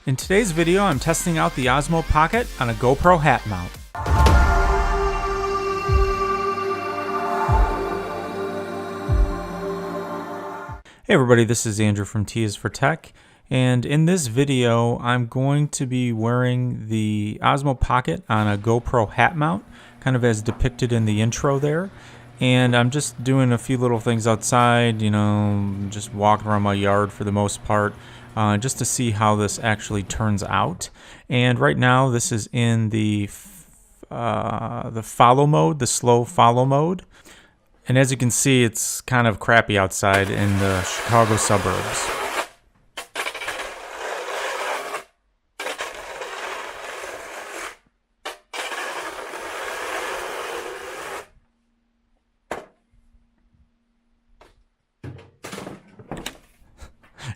In today's video, I'm testing out the Osmo Pocket on a GoPro Hat Mount. Hey everybody, this is Andrew from T is for Tech, and in this video I'm going to be wearing the Osmo Pocket on a GoPro Hat Mount, kind of as depicted in the intro there. And I'm just doing a few little things outside, you know, just walking around my yard for the most part, just to see how this actually turns out. And right now this is in the follow mode, the slow follow mode. And as you can see, it's kind of crappy outside in the Chicago suburbs.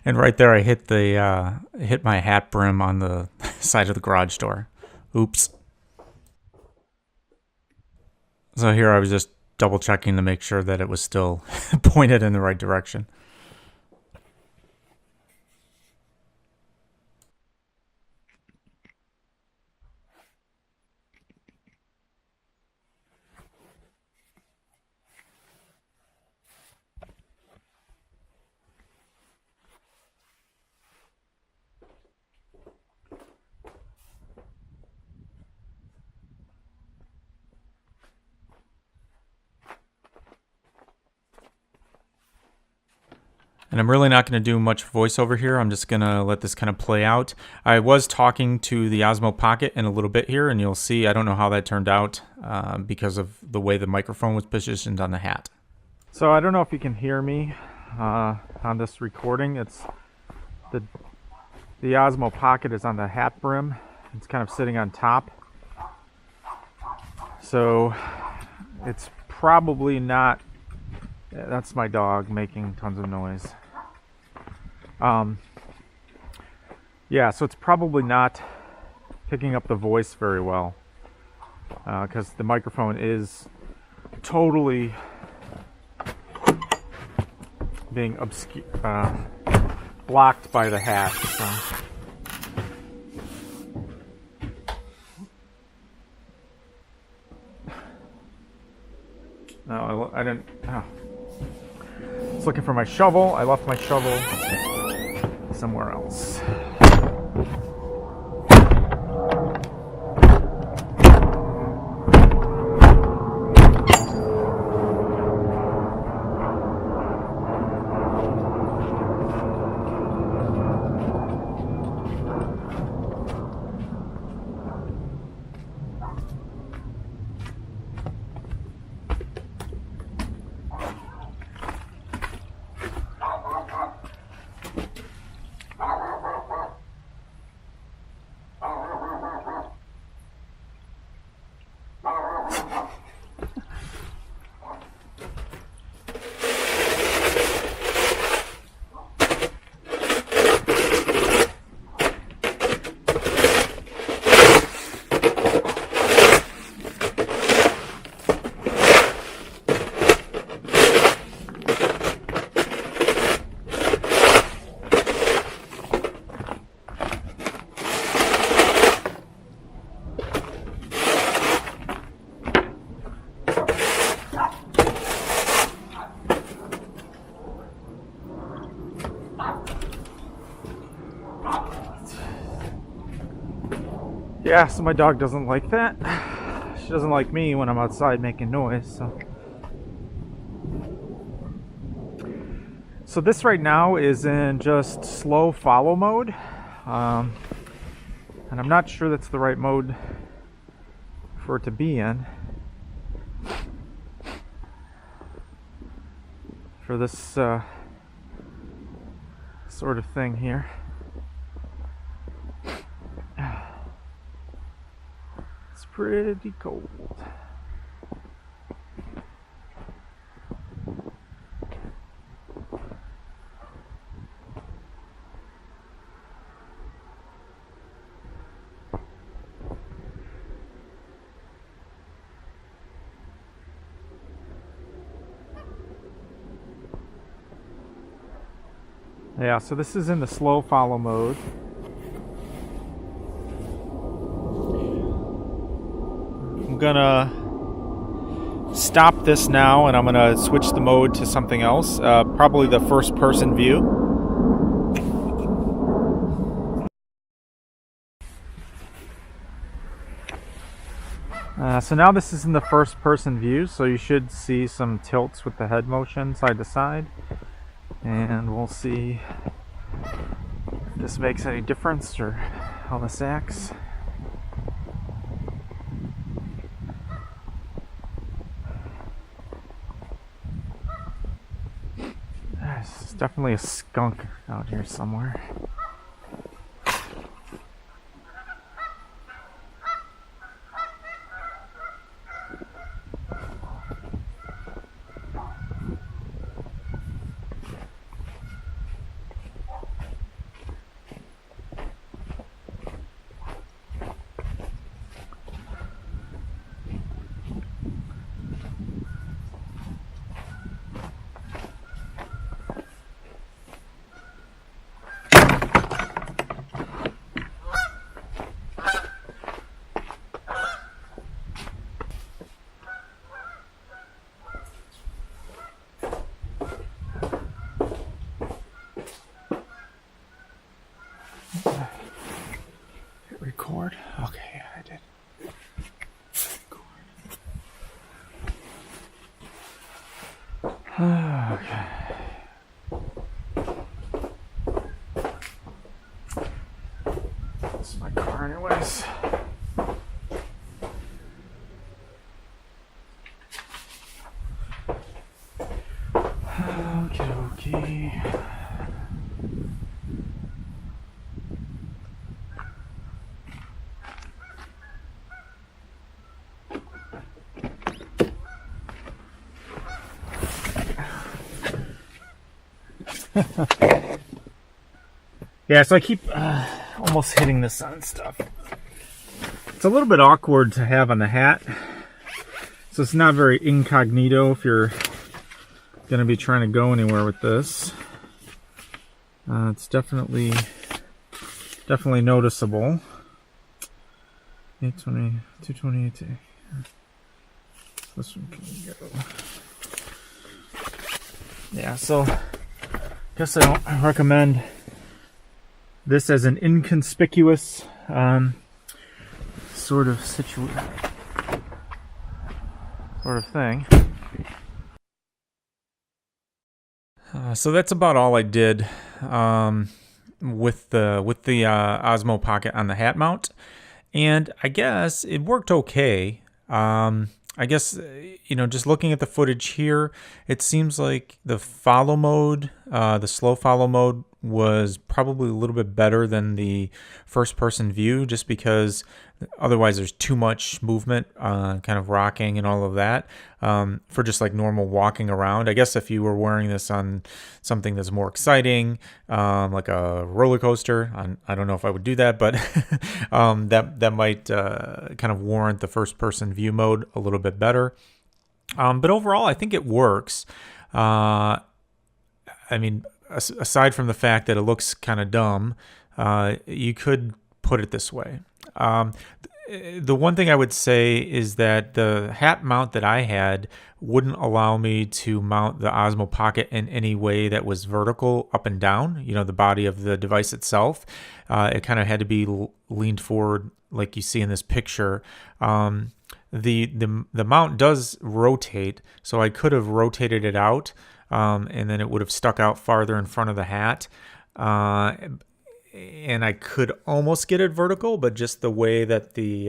And right there, I hit hit my hat brim on the side of the garage door. Oops. So here I was just double checking to make sure that it was still pointed in the right direction. And I'm really not going to do much voiceover here. I'm just going to let this kind of play out. I was talking to the Osmo Pocket in a little bit here, and you'll see, I don't know how that turned out because of the way the microphone was positioned on the hat. So I don't know if you can hear me on this recording. It's the Osmo Pocket is on the hat brim. It's kind of sitting on top. So it's probably not. That's my dog making tons of noise. Yeah, so it's probably not picking up the voice very well because the microphone is totally being blocked by the hat. So. No, I didn't. Oh. I was looking for my shovel. I left my shovel somewhere else. Yeah, so my dog doesn't like that. She doesn't like me when I'm outside making noise. So this right now is in just slow follow mode. And I'm not sure that's the right mode for it to be in. For this sort of thing here. Pretty cold. Yeah, so this is in the slow follow mode. gonna stop this now, and I'm gonna switch the mode to something else, probably the first person view. So now this is in the first person view, so you should see some tilts with the head motion side to side, and we'll see if this makes any difference or how this acts. There's definitely a skunk out here somewhere. Hit record. Okay, I did. Okay. This is my car anyways. Okay. Yeah, so I keep almost hitting this on stuff. It's a little bit awkward to have on the hat, so it's not very incognito if you're going to be trying to go anywhere with this. It's definitely noticeable. 820, 228. This one can go. Yeah, so I guess I don't recommend this as an inconspicuous sort of thing. So that's about all I did with the Osmo Pocket on the hat mount, and I guess it worked okay. I guess, you know, just looking at the footage here, it seems like the follow mode, the slow follow mode, was probably a little bit better than the first person view, just because otherwise there's too much movement, kind of rocking and all of that, for just like normal walking around. I guess if you were wearing this on something that's more exciting, like a roller coaster, I don't know if I would do that, but that might kind of warrant the first person view mode a little bit better. But overall, I think it works. I mean, aside from the fact that it looks kind of dumb, you could put it this way. The one thing I would say is that the hat mount that I had wouldn't allow me to mount the Osmo Pocket in any way that was vertical up and down, you know, the body of the device itself. It kind of had to be leaned forward like you see in this picture. The mount does rotate, so I could have rotated it out, and then it would have stuck out farther in front of the hat. And I could almost get it vertical, but just the way that the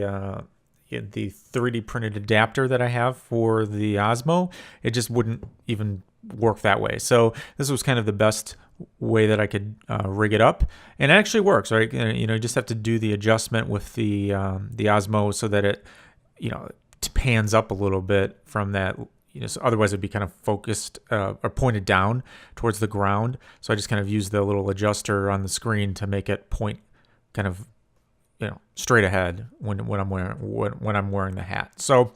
3D printed adapter that I have for the Osmo, it just wouldn't even work that way. So this was kind of the best way that I could rig it up, and it actually works, right? You know, you just have to do the adjustment with the Osmo so that it, you know, pans up a little bit from that. You know, so otherwise it'd be kind of focused or pointed down towards the ground. So I just kind of use the little adjuster on the screen to make it point kind of, you know, straight ahead when I'm wearing the hat. So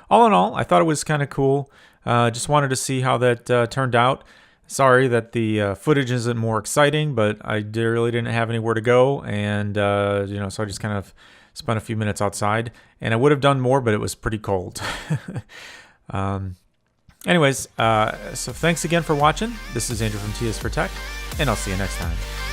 all in all, I thought it was kind of cool. Just wanted to see how that turned out. Sorry that the footage isn't more exciting, but I really didn't have anywhere to go, and you know, so I just kind of spent a few minutes outside, and I would have done more, but it was pretty cold. Anyways, so thanks again for watching. This is Andrew from T is for Tech, and I'll see you next time.